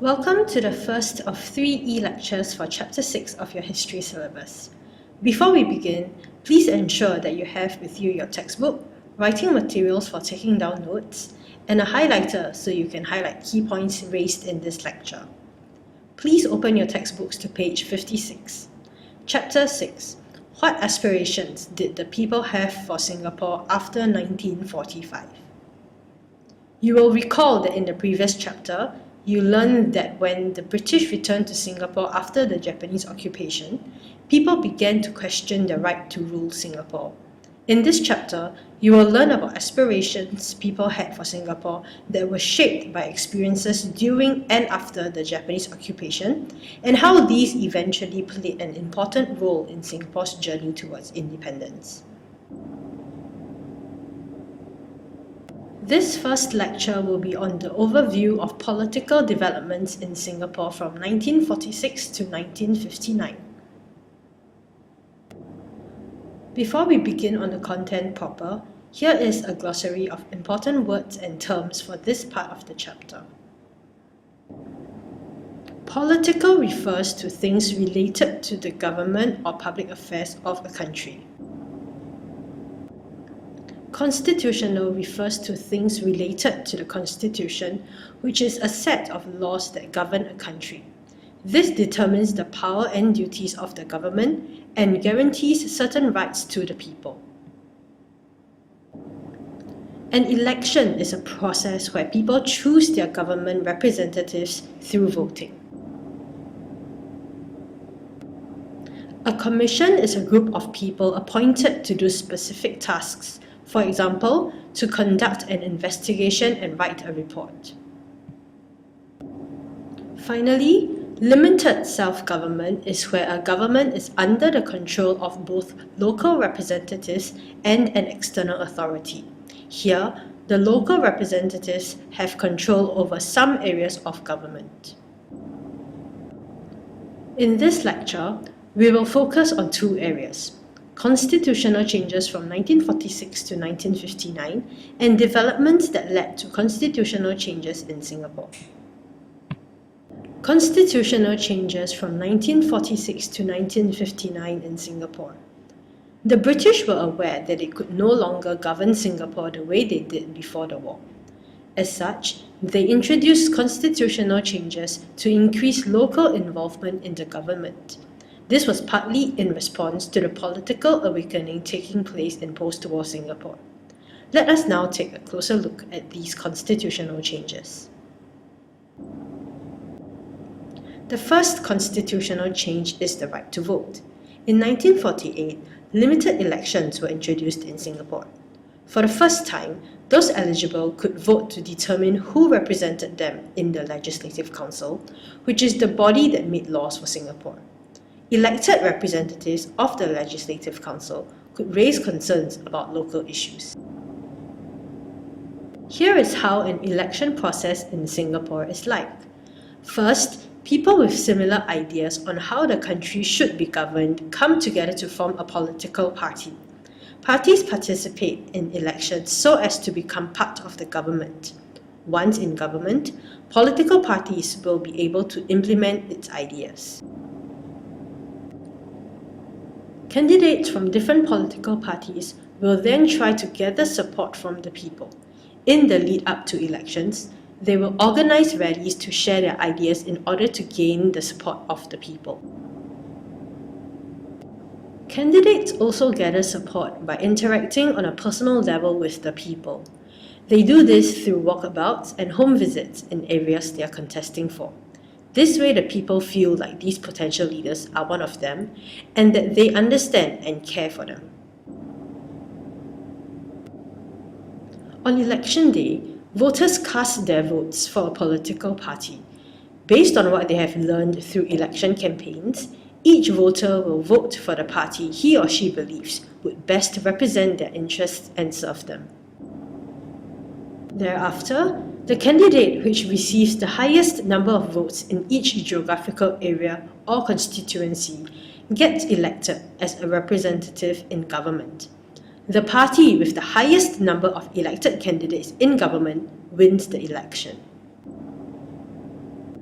Welcome to the first of 3 e-lectures for Chapter 6 of your history syllabus. Before we begin, please ensure that you have with you your textbook, writing materials for taking down notes, and a highlighter so you can highlight key points raised in this lecture. Please open your textbooks to page 56. Chapter 6. What aspirations did the people have for Singapore after 1945? You will recall that in the previous chapter, you learned that when the British returned to Singapore after the Japanese occupation, people began to question their right to rule Singapore. In this chapter, you will learn about aspirations people had for Singapore that were shaped by experiences during and after the Japanese occupation, and how these eventually played an important role in Singapore's journey towards independence. This first lecture will be on the overview of political developments in Singapore from 1946 to 1959. Before we begin on the content proper, here is a glossary of important words and terms for this part of the chapter. Political refers to things related to the government or public affairs of a country. Constitutional refers to things related to the Constitution, which is a set of laws that govern a country. This determines the power and duties of the government and guarantees certain rights to the people. An election is a process where people choose their government representatives through voting. A commission is a group of people appointed to do specific tasks. For example, to conduct an investigation and write a report. Finally, limited self-government is where a government is under the control of both local representatives and an external authority. Here, the local representatives have control over some areas of government. In this lecture, we will focus on 2 areas: constitutional changes from 1946 to 1959, and developments that led to constitutional changes in Singapore. Constitutional changes from 1946 to 1959 in Singapore. The British were aware that they could no longer govern Singapore the way they did before the war. As such, they introduced constitutional changes to increase local involvement in the government. This was partly in response to the political awakening taking place in post-war Singapore. Let us now take a closer look at these constitutional changes. The first constitutional change is the right to vote. In 1948, limited elections were introduced in Singapore. For the first time, those eligible could vote to determine who represented them in the Legislative Council, which is the body that made laws for Singapore. Elected representatives of the Legislative Council could raise concerns about local issues. Here is how an election process in Singapore is like. First, people with similar ideas on how the country should be governed come together to form a political party. Parties participate in elections so as to become part of the government. Once in government, political parties will be able to implement its ideas. Candidates from different political parties will then try to gather support from the people. In the lead up to elections, they will organize rallies to share their ideas in order to gain the support of the people. Candidates also gather support by interacting on a personal level with the people. They do this through walkabouts and home visits in areas they are contesting for. This way the people feel like these potential leaders are one of them and that they understand and care for them. On election day, voters cast their votes for a political party. Based on what they have learned through election campaigns, each voter will vote for the party he or she believes would best represent their interests and serve them. Thereafter, the candidate which receives the highest number of votes in each geographical area or constituency gets elected as a representative in government. The party with the highest number of elected candidates in government wins the election.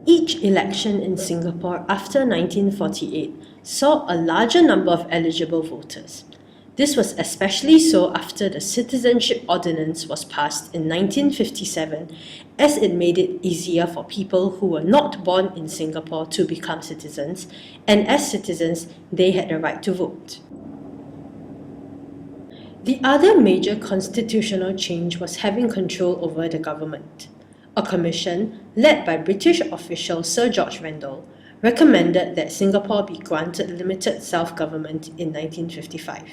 Each election in Singapore after 1948 saw a larger number of eligible voters. This was especially so after the Citizenship Ordinance was passed in 1957, as it made it easier for people who were not born in Singapore to become citizens, and as citizens, they had the right to vote. The other major constitutional change was having control over the government. A commission, led by British official Sir George Randall, recommended that Singapore be granted limited self-government in 1955.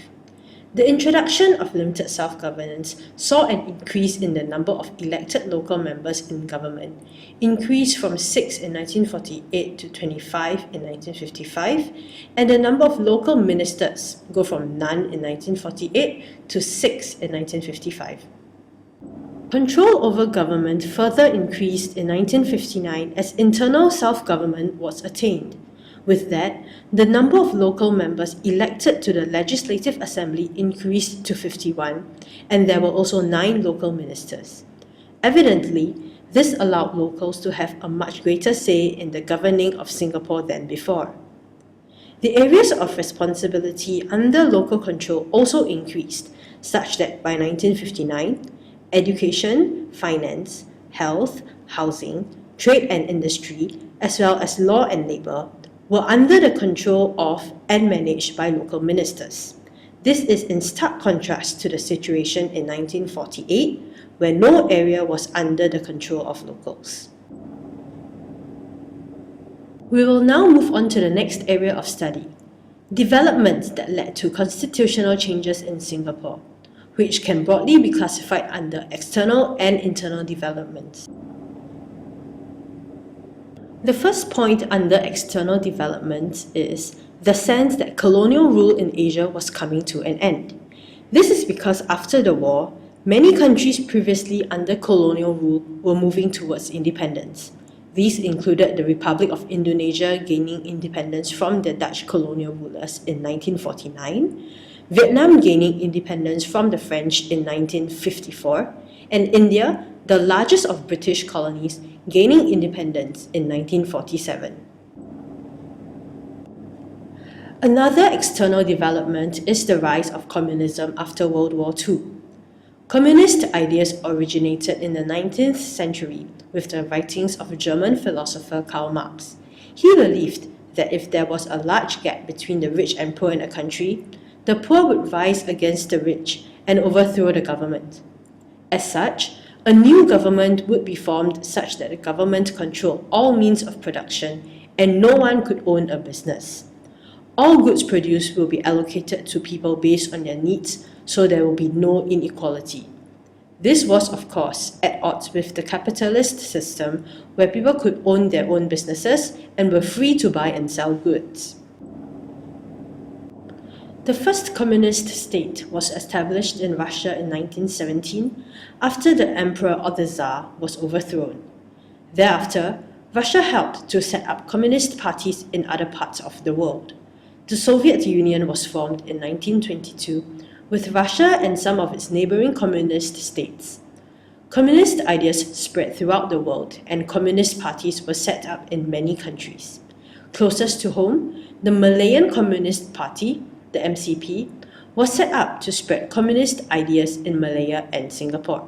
The introduction of limited self-governance saw an increase in the number of elected local members in government, increased from 6 in 1948 to 25 in 1955, and the number of local ministers go from none in 1948 to 6 in 1955. Control over government further increased in 1959 as internal self-government was attained. With that, the number of local members elected to the Legislative Assembly increased to 51, and there were also 9 local ministers. Evidently, this allowed locals to have a much greater say in the governing of Singapore than before. The areas of responsibility under local control also increased, such that by 1959, education, finance, health, housing, trade and industry, as well as law and labour, were under the control of and managed by local ministers. This is in stark contrast to the situation in 1948, where no area was under the control of locals. We will now move on to the next area of study, developments that led to constitutional changes in Singapore, which can broadly be classified under external and internal developments. The first point under external developments is the sense that colonial rule in Asia was coming to an end. This is because after the war, many countries previously under colonial rule were moving towards independence. These included the Republic of Indonesia gaining independence from the Dutch colonial rulers in 1949, Vietnam gaining independence from the French in 1954, and India, the largest of British colonies, gaining independence in 1947. Another external development is the rise of communism after World War II. Communist ideas originated in the 19th century with the writings of German philosopher Karl Marx. He believed that if there was a large gap between the rich and poor in a country, the poor would rise against the rich and overthrow the government. As such, a new government would be formed such that the government controlled all means of production and no one could own a business. All goods produced will be allocated to people based on their needs, so there will be no inequality. This was, of course, at odds with the capitalist system where people could own their own businesses and were free to buy and sell goods. The first communist state was established in Russia in 1917 after the emperor or the Tsar was overthrown. Thereafter, Russia helped to set up communist parties in other parts of the world. The Soviet Union was formed in 1922 with Russia and some of its neighboring communist states. Communist ideas spread throughout the world and communist parties were set up in many countries. Closest to home, the Malayan Communist Party, the MCP, was set up to spread communist ideas in Malaya and Singapore.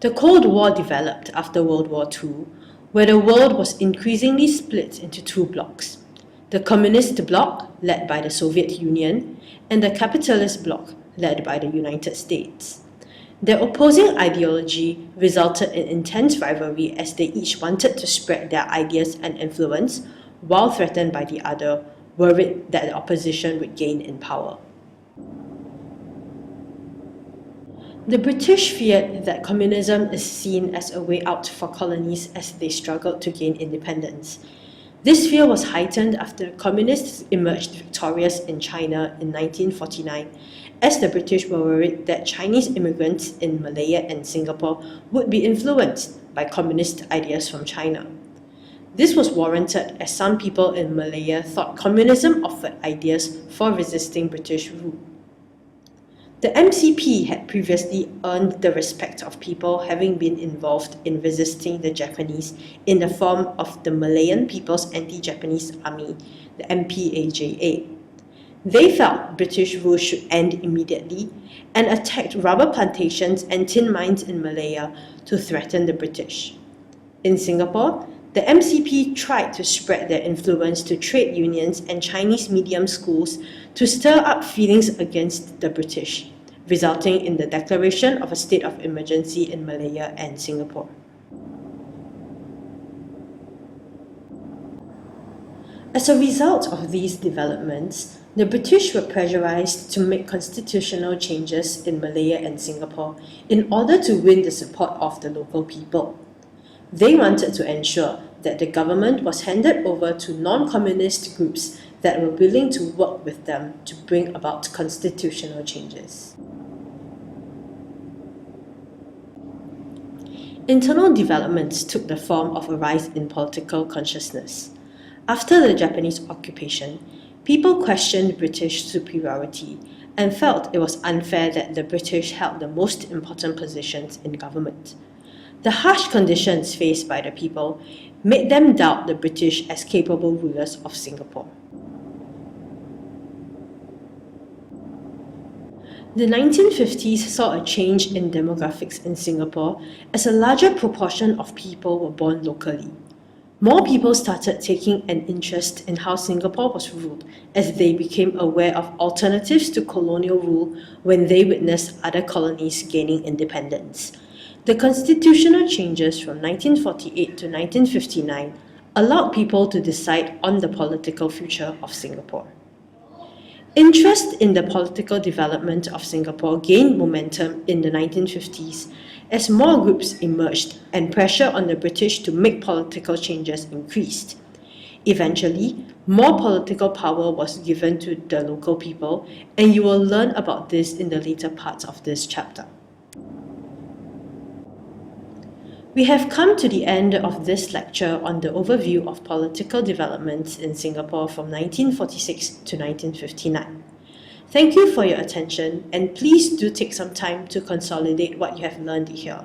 The Cold War developed after World War II, where the world was increasingly split into two blocs: the Communist bloc, led by the Soviet Union, and the Capitalist bloc, led by the United States. Their opposing ideology resulted in intense rivalry as they each wanted to spread their ideas and influence, while threatened by the other, worried that the opposition would gain in power. The British feared that communism is seen as a way out for colonies as they struggled to gain independence. This fear was heightened after communists emerged victorious in China in 1949, as the British were worried that Chinese immigrants in Malaya and Singapore would be influenced by communist ideas from China. This was warranted as some people in Malaya thought communism offered ideas for resisting British rule. The MCP had previously earned the respect of people having been involved in resisting the Japanese in the form of the Malayan People's Anti-Japanese Army, the MPAJA. They felt British rule should end immediately and attacked rubber plantations and tin mines in Malaya to threaten the British. In Singapore, the MCP tried to spread their influence to trade unions and Chinese medium schools to stir up feelings against the British, resulting in the declaration of a state of emergency in Malaya and Singapore. As a result of these developments, the British were pressurized to make constitutional changes in Malaya and Singapore in order to win the support of the local people. They wanted to ensure that the government was handed over to non-communist groups that were willing to work with them to bring about constitutional changes. Internal developments took the form of a rise in political consciousness. After the Japanese occupation, people questioned British superiority and felt it was unfair that the British held the most important positions in government. The harsh conditions faced by the people made them doubt the British as capable rulers of Singapore. The 1950s saw a change in demographics in Singapore as a larger proportion of people were born locally. More people started taking an interest in how Singapore was ruled as they became aware of alternatives to colonial rule when they witnessed other colonies gaining independence. The constitutional changes from 1948 to 1959 allowed people to decide on the political future of Singapore. Interest in the political development of Singapore gained momentum in the 1950s as more groups emerged and pressure on the British to make political changes increased. Eventually, more political power was given to the local people, and you will learn about this in the later parts of this chapter. We have come to the end of this lecture on the overview of political developments in Singapore from 1946 to 1959. Thank you for your attention, and please do take some time to consolidate what you have learned here.